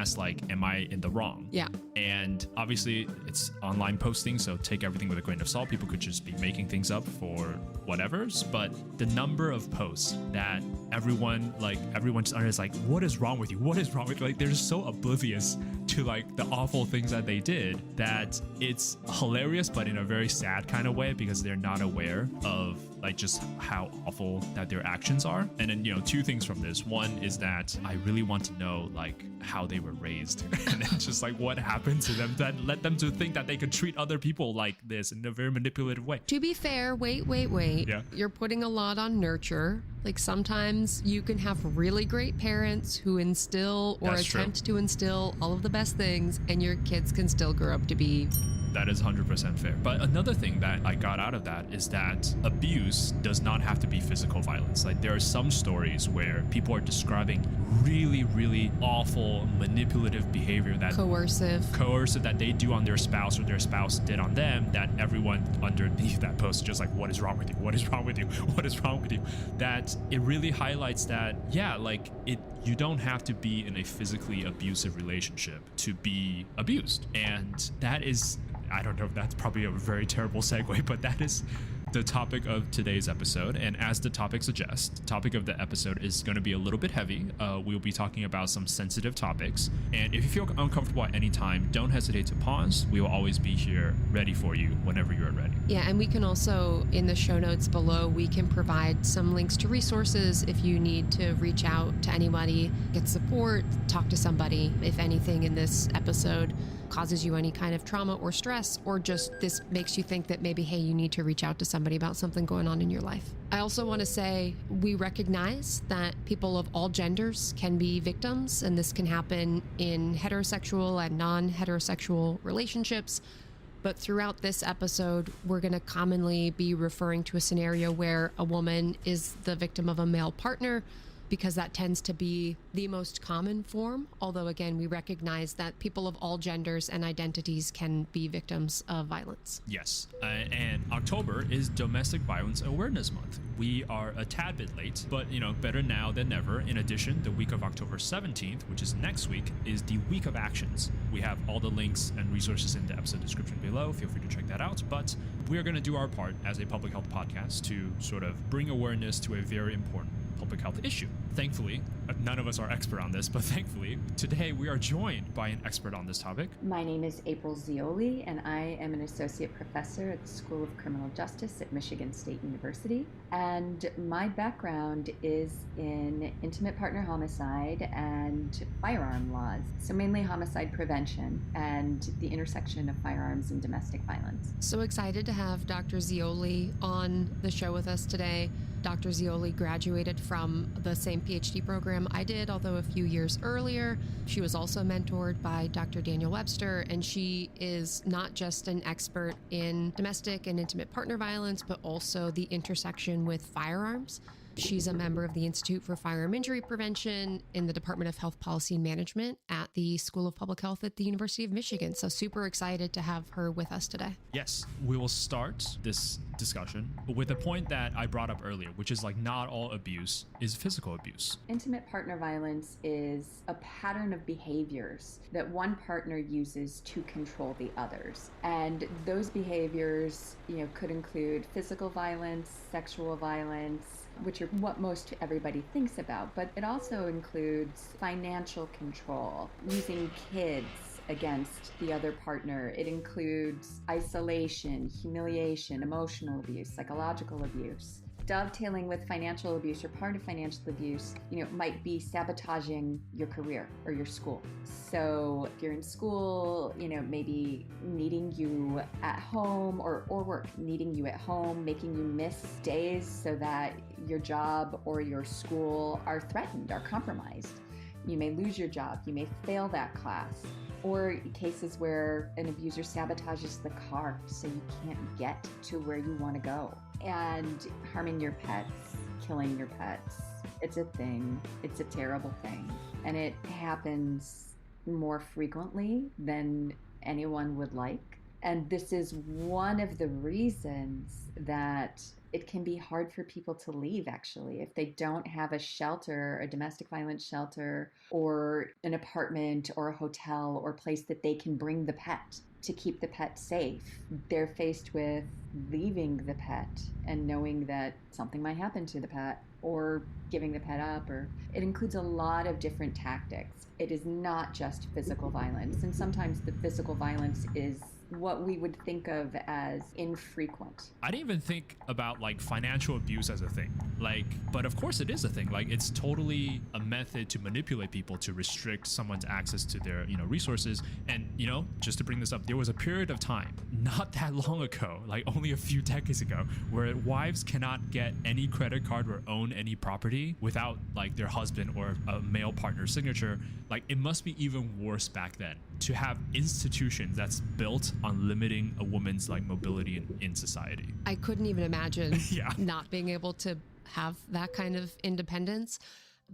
ask, like, am I in the wrong? Yeah. And obviously it's online posting, so take everything with a grain of salt. People could just be making things up for whatever's, but the number of posts that everyone just is like, what is wrong with you? What is wrong with you? Like, they're just so oblivious to like the awful things that they did that it's hilarious, but in a very sad kind of way, because they're not aware of like just how awful that their actions are. And then, two things from this. One is that I really want to know like how they were raised and then just like what happened to them that led them to think that they could treat other people like this in a very manipulative way. To be fair, wait. Yeah. You're putting a lot on nurture. Like sometimes you can have really great parents who instill or attempt to instill all of the best things, and your kids can still grow up to be... That is 100% fair. But another thing that I got out of that is that abuse does not have to be physical violence. Like, there are some stories where people are describing really, really awful, manipulative behavior that coercive that they do on their spouse or their spouse did on them, that everyone underneath that post is just like, what is wrong with you? What is wrong with you? What is wrong with you? That it really highlights that, you don't have to be in a physically abusive relationship to be abused. And that is, I don't know if that's probably a very terrible segue, but that is the topic of today's episode. And as the topic suggests, the topic of the episode is going to be a little bit heavy. We'll be talking about some sensitive topics. And if you feel uncomfortable at any time, don't hesitate to pause. We will always be here ready for you whenever you're ready. Yeah, and we can also, in the show notes below, we can provide some links to resources if you need to reach out to anybody, get support, talk to somebody, if anything in this episode causes you any kind of trauma or stress, or just this makes you think that maybe, hey, you need to reach out to somebody about something going on in your life. I also want to say we recognize that people of all genders can be victims, and this can happen in heterosexual and non-heterosexual relationships. But throughout this episode, we're going to commonly be referring to a scenario where a woman is the victim of a male partner, because that tends to be the most common form. Although, again, we recognize that people of all genders and identities can be victims of violence. Yes. And October is Domestic Violence Awareness Month. We are a tad bit late, but, better now than never. In addition, the week of October 17th, which is next week, is the Week of Actions. We have all the links and resources in the episode description below. Feel free to check that out. But we're going to do our part as a public health podcast to sort of bring awareness to a very important public health issue. Thankfully, none of us are expert on this, but thankfully, today we are joined by an expert on this topic. My name is April Zioli, and I am an associate professor at the School of Criminal Justice at Michigan State University. And my background is in intimate partner homicide and firearm laws. So mainly homicide prevention and the intersection of firearms and domestic violence. So excited to have Dr. Zioli on the show with us today. Dr. Zioli graduated from the same PhD program I did, although a few years earlier. She was also mentored by Dr. Daniel Webster, and she is not just an expert in domestic and intimate partner violence, but also the intersection with firearms. She's a member of the Institute for Firearm Injury Prevention in the Department of Health Policy and Management at the School of Public Health at the University of Michigan. So super excited to have her with us today. Yes, we will start this discussion with a point that I brought up earlier, which is like not all abuse is physical abuse. Intimate partner violence is a pattern of behaviors that one partner uses to control the others. And those behaviors, could include physical violence, sexual violence, which are what most everybody thinks about, but it also includes financial control, using kids against the other partner. It includes isolation, humiliation, emotional abuse, psychological abuse. Dovetailing with financial abuse, or part of financial abuse, might be sabotaging your career or your school. So if you're in school, maybe needing you at home or work, needing you at home, making you miss days so that your job or your school are threatened, are compromised. You may lose your job, you may fail that class. Or cases where an abuser sabotages the car so you can't get to where you want to go. And harming your pets, killing your pets. It's a thing. It's a terrible thing. And it happens more frequently than anyone would like. And this is one of the reasons that it can be hard for people to leave, actually, if they don't have a shelter, a domestic violence shelter, or an apartment or a hotel or place that they can bring the pet to keep the pet safe. They're faced with leaving the pet and knowing that something might happen to the pet, or giving the pet up, or it includes a lot of different tactics. It is not just physical violence, and sometimes the physical violence is what we would think of as infrequent. I didn't even think about like financial abuse as a thing. Like, but of course it is a thing. Like, it's totally a method to manipulate people, to restrict someone's access to their, resources. And, just to bring this up, there was a period of time not that long ago, like only a few decades ago, where wives cannot get any credit card or own any property without like their husband or a male partner's signature. Like, it must be even worse back then to have institutions that's built on limiting a woman's like mobility in society. I couldn't even imagine Yeah. not being able to have that kind of independence.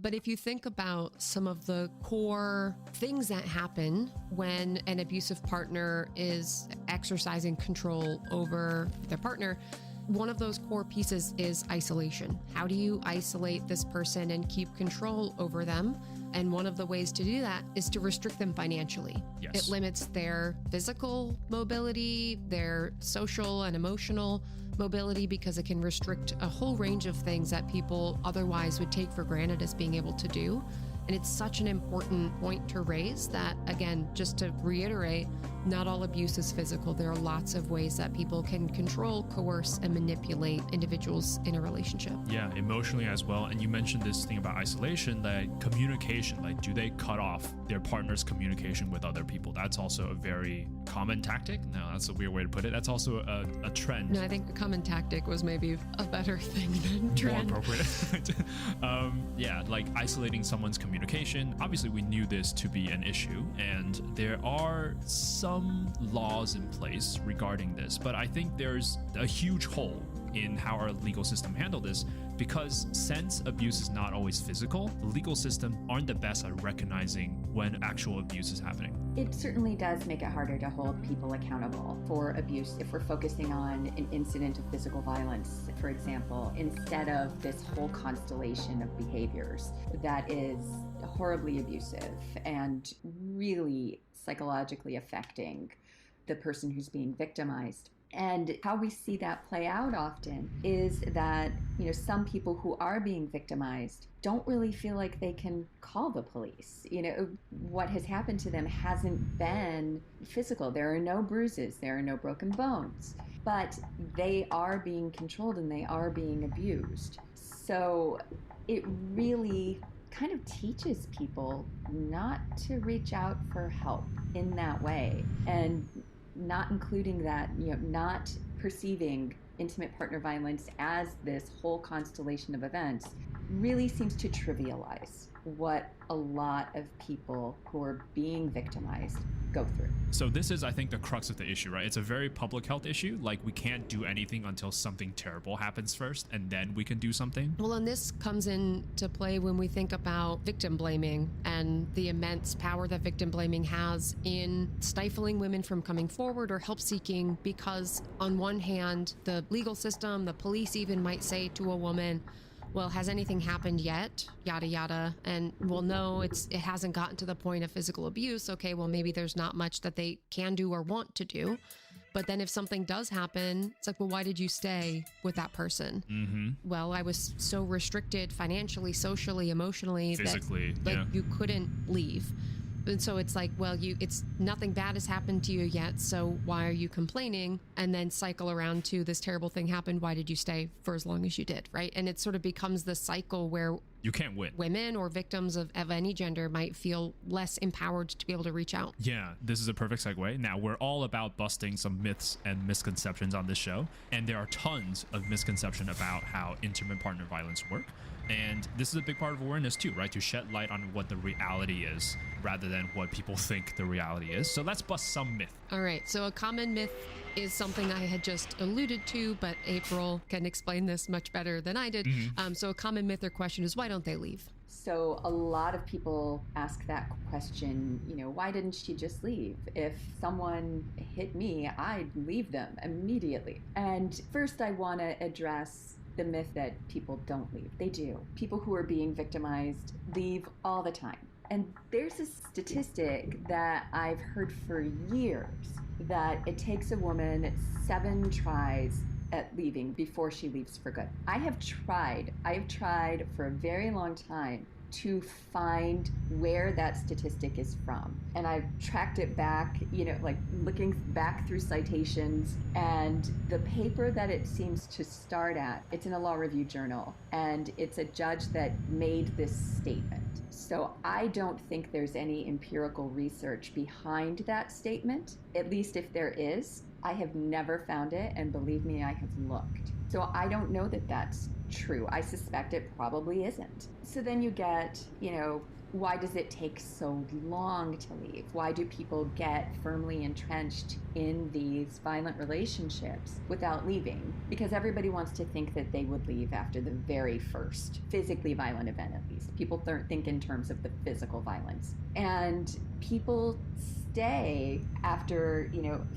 But if you think about some of the core things that happen when an abusive partner is exercising control over their partner, one of those core pieces is isolation. How do you isolate this person and keep control over them? And one of the ways to do that is to restrict them financially. Yes. It limits their physical mobility, their social and emotional mobility, because it can restrict a whole range of things that people otherwise would take for granted as being able to do. And it's such an important point to raise that, again, just to reiterate, not all abuse is physical. There are lots of ways that people can control, coerce, and manipulate individuals in a relationship. Yeah, emotionally as well. And you mentioned this thing about isolation, that communication, like, do they cut off their partner's communication with other people? That's also a very common tactic. No, that's a weird way to put it. That's also a trend. No, I think a common tactic was maybe a better thing than trend. More appropriate. Yeah, like isolating someone's communication. Obviously, we knew this to be an issue, and there are some laws in place regarding this, but I think there's a huge hole in how our legal system handle this, because since abuse is not always physical, the legal system aren't the best at recognizing when actual abuse is happening. It certainly does make it harder to hold people accountable for abuse if we're focusing on an incident of physical violence, for example, instead of this whole constellation of behaviors that is horribly abusive and really psychologically affecting the person who's being victimized. And how we see that play out often is that, some people who are being victimized don't really feel like they can call the police. What has happened to them hasn't been physical. There are no bruises, there are no broken bones, but they are being controlled and they are being abused. So it really kind of teaches people not to reach out for help in that way, and not including that, not perceiving intimate partner violence as this whole constellation of events really seems to trivialize what a lot of people who are being victimized go through. So this is, I think, the crux of the issue, right? It's a very public health issue. Like, we can't do anything until something terrible happens first, and then we can do something. Well, and this comes into play when we think about victim blaming and the immense power that victim blaming has in stifling women from coming forward or help seeking, because on one hand, the legal system, the police even might say to a woman, well, has anything happened yet? Yada, yada. And well, no, it hasn't gotten to the point of physical abuse. Okay, well, maybe there's not much that they can do or want to do. But then if something does happen, it's like, well, why did you stay with that person? Mm-hmm. Well, I was so restricted financially, socially, emotionally, physically, that you couldn't leave. And so it's like, well, it's nothing bad has happened to you yet, so why are you complaining? And then cycle around to this terrible thing happened. Why did you stay for as long as you did, right? And it sort of becomes the cycle where you can't win. Women or victims of any gender might feel less empowered to be able to reach out. Yeah, this is a perfect segue. Now, we're all about busting some myths and misconceptions on this show, and there are tons of misconception about how intimate partner violence work. And this is a big part of awareness too, right? To shed light on what the reality is rather than what people think the reality is. So let's bust some myth. All right. So a common myth is something I had just alluded to, but April can explain this much better than I did. Mm-hmm. So a common myth or question is, why don't they leave? So a lot of people ask that question, why didn't she just leave? If someone hit me, I'd leave them immediately. And first, I want to address the myth that people don't leave. They do. People who are being victimized leave all the time. And there's a statistic that I've heard for years that it takes a woman 7 tries at leaving before she leaves for good. I have tried for a very long time to find where that statistic is from. And I've tracked it back, like looking back through citations, and the paper that it seems to start at, it's in a law review journal, and it's a judge that made this statement. So I don't think there's any empirical research behind that statement, at least if there is. I have never found it, and believe me, I have looked. So I don't know that that's true. I suspect it probably isn't. So then you get, why does it take so long to leave? Why do people get firmly entrenched in these violent relationships without leaving? Because everybody wants to think that they would leave after the very first physically violent event, at least. People think in terms of the physical violence. And people stay after,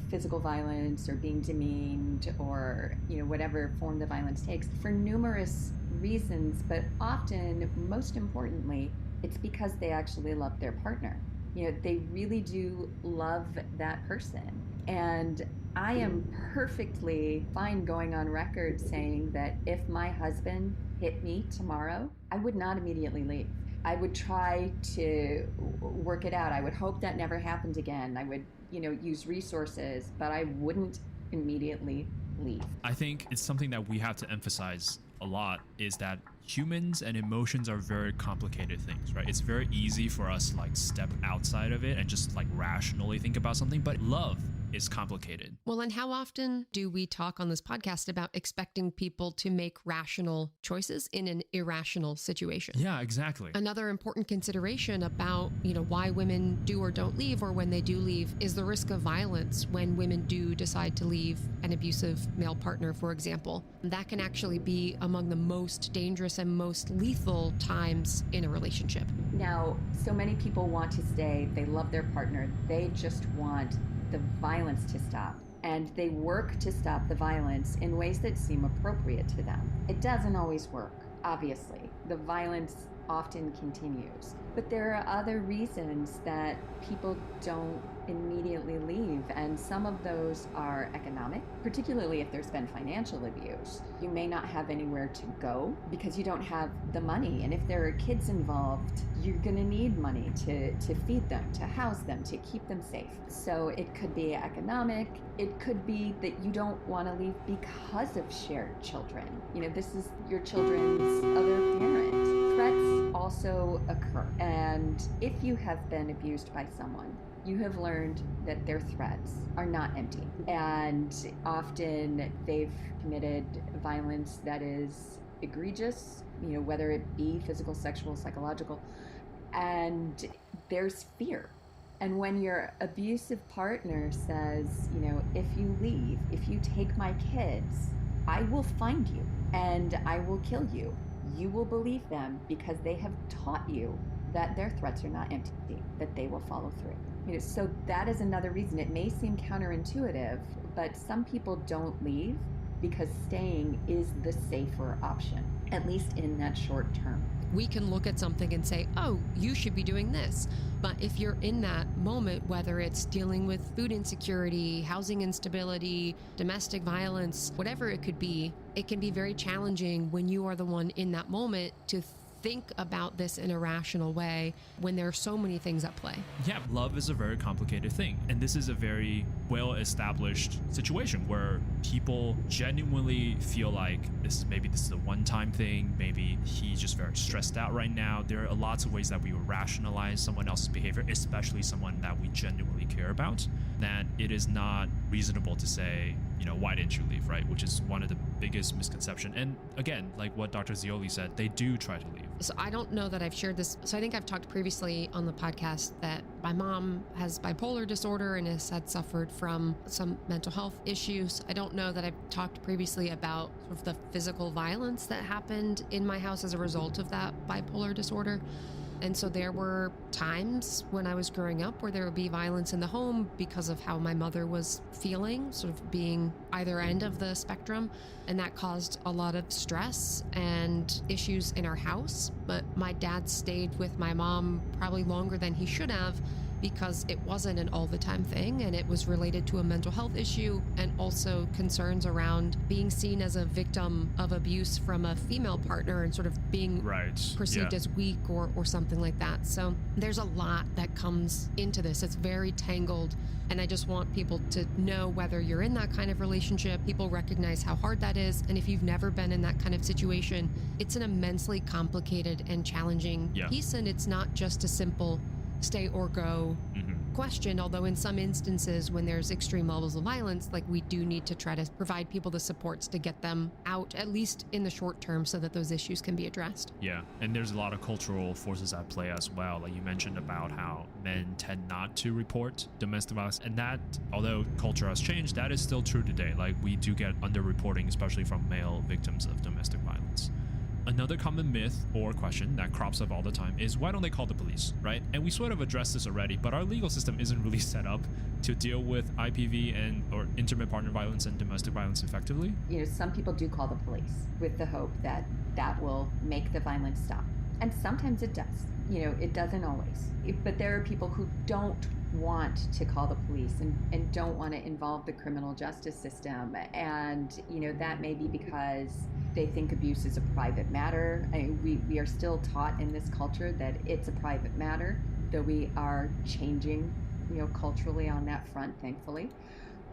physical violence or being demeaned or, whatever form the violence takes for numerous reasons, but often, most importantly, it's because they actually love their partner. They really do love that person. And I am perfectly fine going on record saying that if my husband hit me tomorrow, I would not immediately leave. I would try to work it out. I would hope that never happened again. I would, use resources, but I wouldn't immediately leave. I think it's something that we have to emphasize a lot, is that humans and emotions are very complicated things, right? It's very easy for us to step outside of it and just rationally think about something, but love is complicated. Well, and how often do we talk on this podcast about expecting people to make rational choices in an irrational situation? Yeah, exactly. Another important consideration about, why women do or don't leave, or when they do leave, is the risk of violence when women do decide to leave an abusive male partner, for example. That can actually be among the most dangerous and most lethal times in a relationship. Now, so many people want to stay. They love their partner. They just want the violence to stop, and they work to stop the violence in ways that seem appropriate to them. It doesn't always work, obviously. The violence often continues, but there are other reasons that people don't immediately leave, and some of those are economic, particularly if there's been financial abuse. You may not have anywhere to go because you don't have the money, and if there are kids involved, you're going to need money to feed them, to house them, to keep them safe. So it could be economic. It could be that you don't want to leave because of shared children. This is your children's other parent. Threats also occur, and if you have been abused by someone, you have learned that their threats are not empty. And often they've committed violence that is egregious, whether it be physical, sexual, psychological, and there's fear. And when your abusive partner says, if you leave, if you take my kids, I will find you and I will kill you, you will believe them because they have taught you that their threats are not empty, that they will follow through. So that is another reason. It may seem counterintuitive, but some people don't leave because staying is the safer option, at least in that short term. We can look at something and say, oh, you should be doing this. But if you're in that moment, whether it's dealing with food insecurity, housing instability, domestic violence, whatever it could be, it can be very challenging when you are the one in that moment to think about this in a rational way when there are so many things at play. Yeah, love is a very complicated thing. And this is a very well-established situation where people genuinely feel like this is a one-time thing. Maybe he's just very stressed out right now. There are lots of ways that we would rationalize someone else's behavior, especially someone that we genuinely care about, that it is not reasonable to say, why didn't you leave, right? Which is one of the biggest misconceptions. And again, like what Dr. Zioli said, they do try to leave. So I don't know that I've shared this. So I think I've talked previously on the podcast that my mom has bipolar disorder and had suffered from some mental health issues. I don't know that I've talked previously about sort of the physical violence that happened in my house as a result of that bipolar disorder. And so there were times when I was growing up where there would be violence in the home because of how my mother was feeling, sort of being either end of the spectrum. And that caused a lot of stress and issues in our house. But my dad stayed with my mom probably longer than he should have, because it wasn't an all the time thing, and it was related to a mental health issue and also concerns around being seen as a victim of abuse from a female partner and sort of being perceived as weak or something like that. So there's a lot that comes into this. It's very tangled. And I just want people to know, whether you're in that kind of relationship, people recognize how hard that is. And if you've never been in that kind of situation, it's an immensely complicated and challenging piece. And it's not just a simple stay or go question, although in some instances when there's extreme levels of violence, like, we do need to try to provide people the supports to get them out, at least in the short term, so that those issues can be addressed. Yeah, and there's a lot of cultural forces at play as well. Like you mentioned about how men tend not to report domestic violence, and that, although culture has changed, that is still true today. Like, we do get underreporting, especially from male victims of domestic violence. Another common myth or question that crops up all the time is, why don't they call the police, right? And we sort of addressed this already, but our legal system isn't really set up to deal with IPV or intimate partner violence and domestic violence effectively. Some people do call the police with the hope that that will make the violence stop. And sometimes it does. It doesn't always. But there are people who don't want to call the police and don't want to involve the criminal justice system. And, that may be because they think abuse is a private matter. We are still taught in this culture that it's a private matter, though we are changing, culturally on that front, thankfully.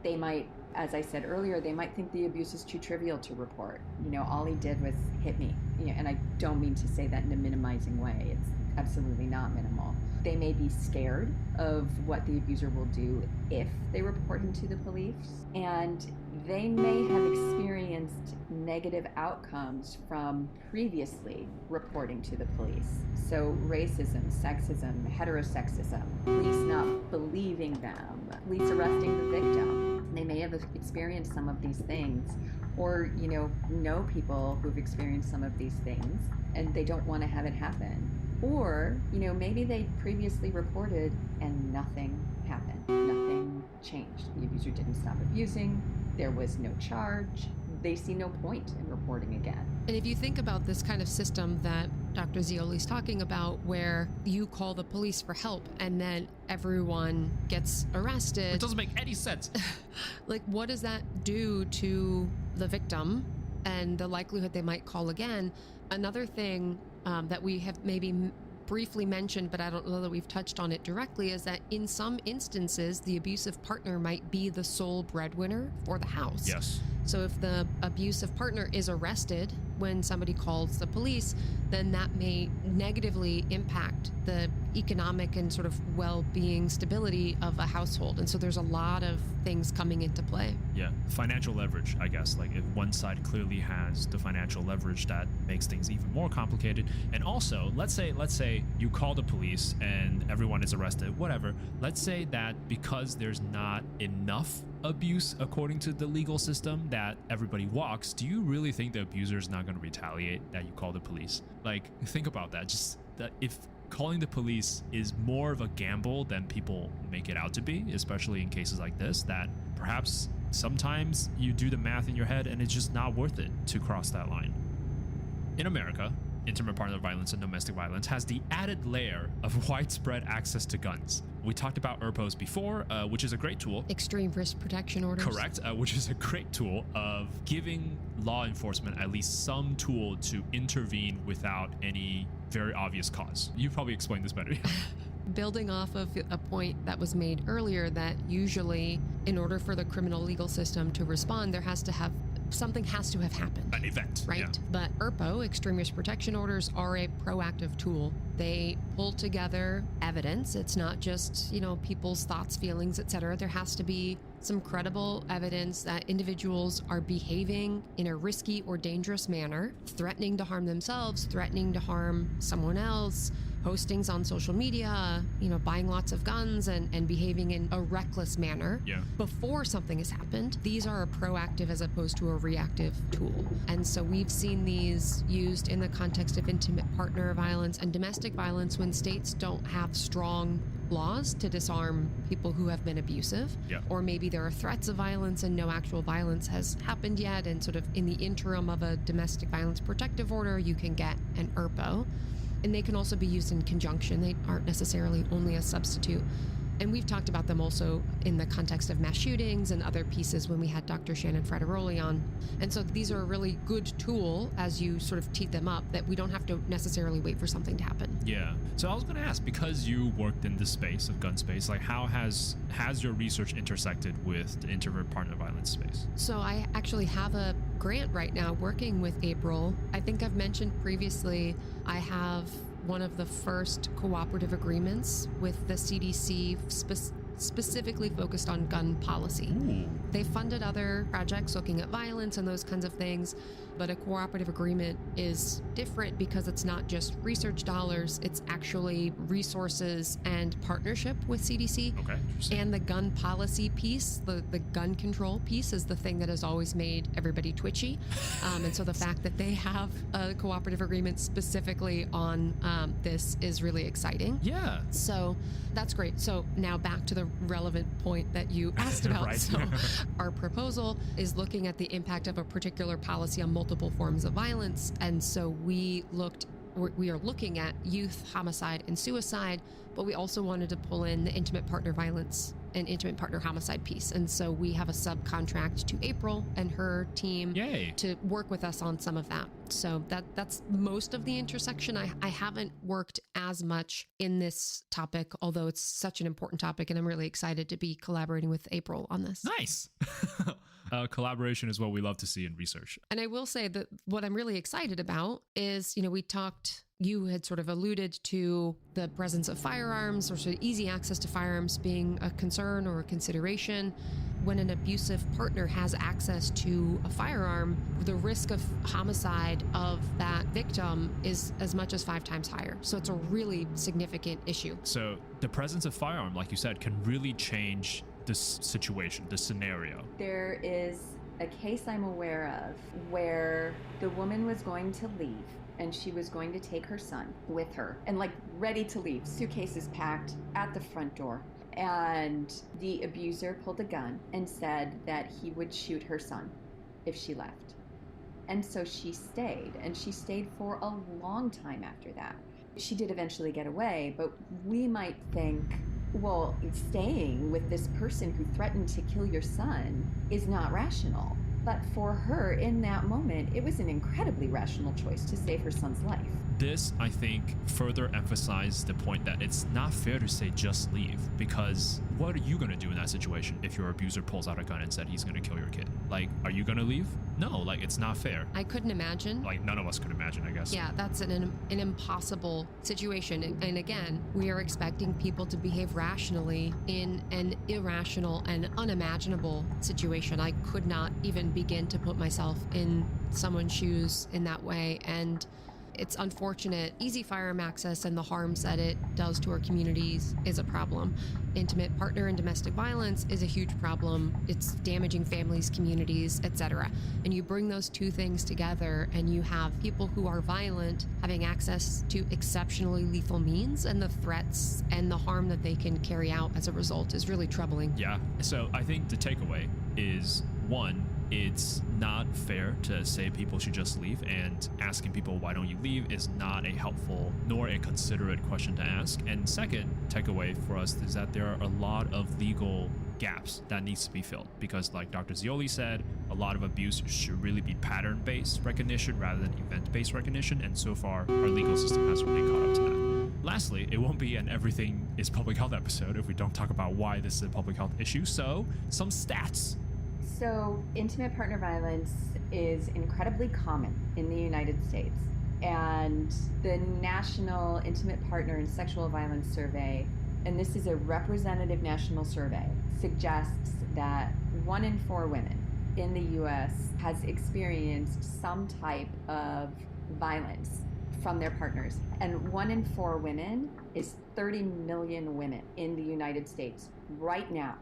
They might, as I said earlier, they might think the abuse is too trivial to report. All he did was hit me. And I don't mean to say that in a minimizing way. It's absolutely not minimal. They may be scared of what the abuser will do if they report him to the police. And they may have experienced negative outcomes from previously reporting to the police. So racism, sexism, heterosexism, police not believing them, police arresting the victim. They may have experienced some of these things, or, know people who've experienced some of these things, and they don't want to have it happen. Or, maybe they previously reported and nothing happened. Nothing changed. The abuser didn't stop abusing. There was no charge. They see no point in reporting again. And if you think about this kind of system that Dr. Zioli's talking about, where you call the police for help and then everyone gets arrested. It doesn't make any sense. Like, what does that do to the victim and the likelihood they might call again? Another thing that we have maybe briefly mentioned, but I don't know that we've touched on it directly, is that in some instances, the abusive partner might be the sole breadwinner for the house. Yes. So if the abusive partner is arrested when somebody calls the police, then that may negatively impact the economic and sort of well-being stability of a household. And so there's a lot of things coming into play. Yeah, financial leverage, I guess. Like, if one side clearly has the financial leverage, that makes things even more complicated. And also, let's say you call the police and everyone is arrested, whatever. Let's say that because there's not enough abuse according to the legal system that everybody walks, do you really think the abuser is not going to retaliate that you call the police? Like, think about that. Just that if calling the police is more of a gamble than people make it out to be, especially in cases like this, that perhaps sometimes you do the math in your head and it's just not worth it to cross that line. In America, intimate partner violence and domestic violence has the added layer of widespread access to guns. We talked about ERPOs before, which is a great tool. Extreme risk protection orders. Correct, which is a great tool of giving law enforcement at least some tool to intervene without any very obvious cause. You probably explained this better. Building off of a point that was made earlier, that usually in order for the criminal legal system to respond, there has to have something has to have happened. An event. Right. Yeah. But ERPO, Extreme Risk Protection Orders, are a proactive tool. They pull together evidence. It's not just, people's thoughts, feelings, etc. There has to be some credible evidence that individuals are behaving in a risky or dangerous manner, threatening to harm themselves, threatening to harm someone else, postings on social media, buying lots of guns and behaving in a reckless manner before something has happened. These are a proactive as opposed to a reactive tool. And so we've seen these used in the context of intimate partner violence and domestic violence when states don't have strong laws to disarm people who have been abusive, or maybe there are threats of violence and no actual violence has happened yet, and sort of in the interim of a domestic violence protective order, you can get an ERPO. And they can also be used in conjunction. They aren't necessarily only a substitute. And we've talked about them also in the context of mass shootings and other pieces when we had Dr. Shannon Frederoli on. And so these are a really good tool as you sort of tee them up, that we don't have to necessarily wait for something to happen. Yeah. So I was going to ask, because you worked in this space of gun space, like how has your research intersected with the intimate partner violence space? So I actually have a grant right now working with April. I think I've mentioned previously, I have one of the first cooperative agreements with the CDC specifically focused on gun policy. Ooh. They funded other projects looking at violence and those kinds of things, but a cooperative agreement is different because it's not just research dollars, it's actually resources and partnership with CDC. Okay, interesting. And the gun policy piece, the gun control piece, is the thing that has always made everybody twitchy. And so the fact that they have a cooperative agreement specifically on this is really exciting. Yeah. So that's great. So now back to the relevant point that you asked about. Right. So our proposal is looking at the impact of a particular policy on multiple forms of violence. And so we are looking at youth homicide and suicide, but we also wanted to pull in the intimate partner violence and intimate partner homicide piece. And so we have a subcontract to April and her team to work with us on some of that. So that's most of the intersection. I haven't worked as much in this topic, although it's such an important topic, and I'm really excited to be collaborating with April on this. Nice. Collaboration is what we love to see in research. And I will say that what I'm really excited about is, you had sort of alluded to the presence of firearms, or sort of easy access to firearms being a concern or a consideration. When an abusive partner has access to a firearm, the risk of homicide of that victim is as much as 5 times higher. So it's a really significant issue. So the presence of firearm, like you said, can really change this situation, this scenario. There is a case I'm aware of where the woman was going to leave, and she was going to take her son with her and ready to leave, suitcases packed at the front door. And the abuser pulled a gun and said that he would shoot her son if she left. And so she stayed, and she stayed for a long time after that. She did eventually get away, but we might think, well, staying with this person who threatened to kill your son is not rational. But for her, in that moment, it was an incredibly rational choice to save her son's life. This, I think, further emphasized the point that it's not fair to say just leave, because what are you going to do in that situation if your abuser pulls out a gun and said he's going to kill your kid? Are you going to leave? No, it's not fair. I couldn't imagine. None of us could imagine, I guess. Yeah, that's an impossible situation. And again, we are expecting people to behave rationally in an irrational and unimaginable situation. I could not even begin to put myself in someone's shoes in that way. And it's unfortunate. Easy firearm access and the harms that it does to our communities is a problem. Intimate partner and domestic violence is a huge problem. It's damaging families, communities, etc. And you bring those two things together, and you have people who are violent having access to exceptionally lethal means, and the threats and the harm that they can carry out as a result is really troubling. Yeah. So I think the takeaway is, one, it's not fair to say people should just leave, and asking people why don't you leave is not a helpful nor a considerate question to ask. And second takeaway for us is that there are a lot of legal gaps that needs to be filled, because like Dr. Zioli said, a lot of abuse should really be pattern-based recognition rather than event-based recognition, and so far our legal system hasn't really caught up to that. Lastly, it won't be an everything is public health episode if we don't talk about why this is a public health issue, so some stats. So intimate partner violence is incredibly common in the United States. And the National Intimate Partner and Sexual Violence Survey, and this is a representative national survey, suggests that 1 in 4 women in the US has experienced some type of violence from their partners. And 1 in 4 women is 30 million women in the United States right now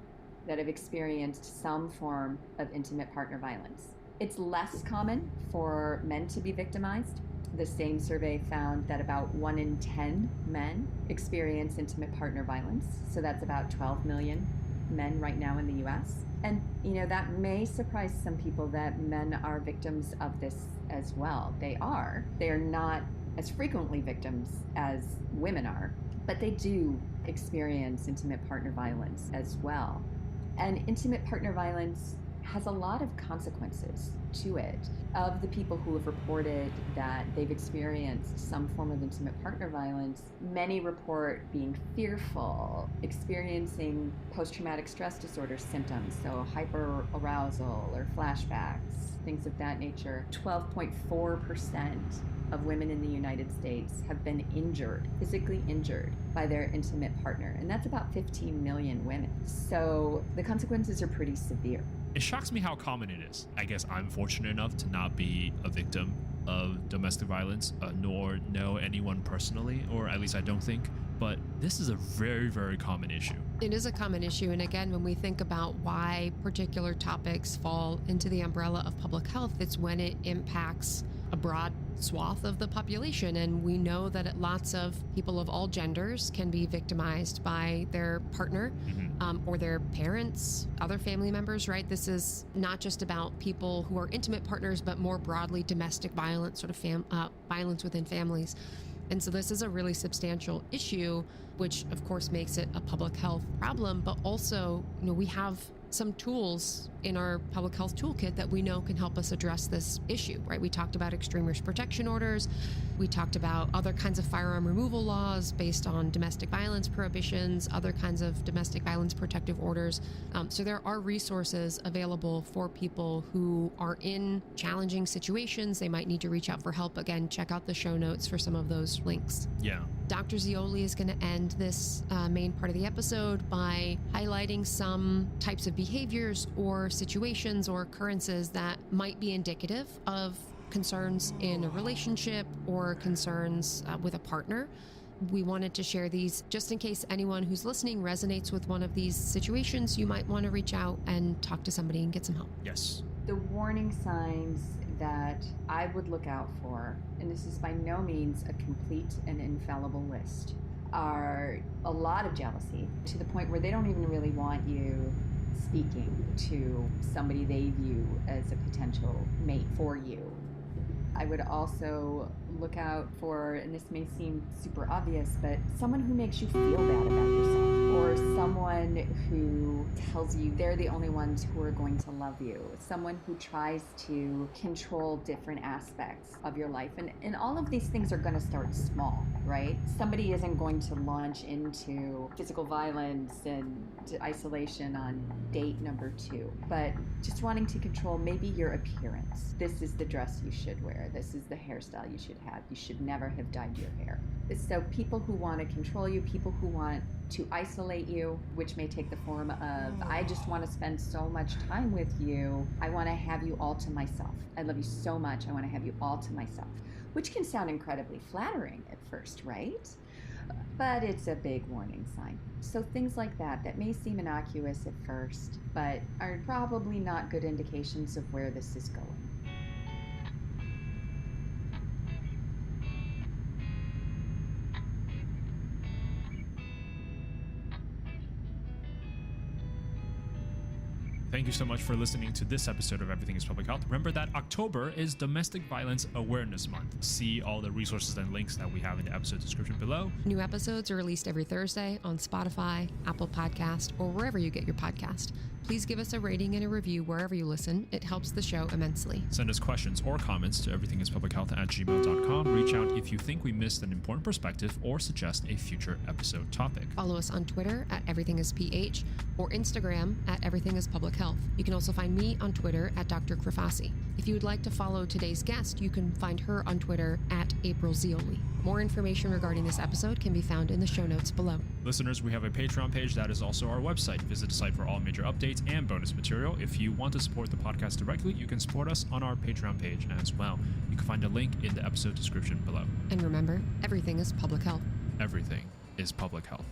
that have experienced some form of intimate partner violence. It's less common for men to be victimized. The same survey found that about 1 in 10 men experience intimate partner violence. So that's about 12 million men right now in the US. And, that may surprise some people that men are victims of this as well. They are. They are not as frequently victims as women are, but they do experience intimate partner violence as well. And intimate partner violence has a lot of consequences to it. Of the people who have reported that they've experienced some form of intimate partner violence, many report being fearful, experiencing post-traumatic stress disorder symptoms, so hyperarousal or flashbacks, things of that nature. 12.4% of women in the United States have been injured, physically injured, by their intimate partner, and that's about 15 million women. So the consequences are pretty severe. It shocks me how common it is. I guess I'm fortunate enough to not be a victim of domestic violence, nor know anyone personally, or at least I don't think. But this is a very, very common issue. It is a common issue. And again, when we think about why particular topics fall into the umbrella of public health, it's when it impacts a broad swath of the population. And we know that lots of people of all genders can be victimized by their partner or their parents, other family members, right? This is not just about people who are intimate partners, but more broadly domestic violence, sort of violence within families. And so this is a really substantial issue, which of course makes it a public health problem, but also, we have some tools in our public health toolkit that we know can help us address this issue, right? We talked about extreme risk protection orders. We talked about other kinds of firearm removal laws based on domestic violence prohibitions, other kinds of domestic violence protective orders. So there are resources available for people who are in challenging situations. They might need to reach out for help. Again, check out the show notes for some of those links. Yeah. Dr. Zioli is going to end this main part of the episode by highlighting some types of behaviors or situations or occurrences that might be indicative of concerns in a relationship or concerns with a partner. We wanted to share these just in case anyone who's listening resonates with one of these situations. You might want to reach out and talk to somebody and get some help. Yes. The warning signs that I would look out for, and this is by no means a complete and infallible list, are a lot of jealousy to the point where they don't even really want you speaking to somebody they view as a potential mate for you. I would also look out for, and this may seem super obvious, but someone who makes you feel bad about yourself, or someone who tells you they're the only ones who are going to love you, someone who tries to control different aspects of your life. And all of these things are going to start small, right? Somebody isn't going to launch into physical violence and isolation on date number 2, but just wanting to control maybe your appearance. This is the dress you should wear. This is the hairstyle you should have. You should never have dyed your hair. So people who want to control you, people who want to isolate you, which may take the form of, I just want to spend so much time with you. I want to have you all to myself. I love you so much. I want to have you all to myself, which can sound incredibly flattering at first, right? But it's a big warning sign. So things like that may seem innocuous at first, but are probably not good indications of where this is going. Thank you so much for listening to this episode of Everything is Public Health. Remember that October is Domestic Violence Awareness Month. See all the resources and links that we have in the episode description below. New episodes are released every Thursday on Spotify, Apple Podcast, or wherever you get your podcast. Please give us a rating and a review wherever you listen. It helps the show immensely. Send us questions or comments to everythingispublichealth@gmail.com. Reach out if you think we missed an important perspective or suggest a future episode topic. Follow us on Twitter at EverythingIsPH or Instagram at EverythingIsPublicHealth. You can also find me on Twitter at Dr. Krafasi. If you would like to follow today's guest, you can find her on Twitter at April Zioli. More information regarding this episode can be found in the show notes below. Listeners, we have a Patreon page that is also our website. Visit the site for all major updates and bonus material. If you want to support the podcast directly, you can support us on our Patreon page as well. You can find a link in the episode description below. And remember, everything is public health. Everything is public health.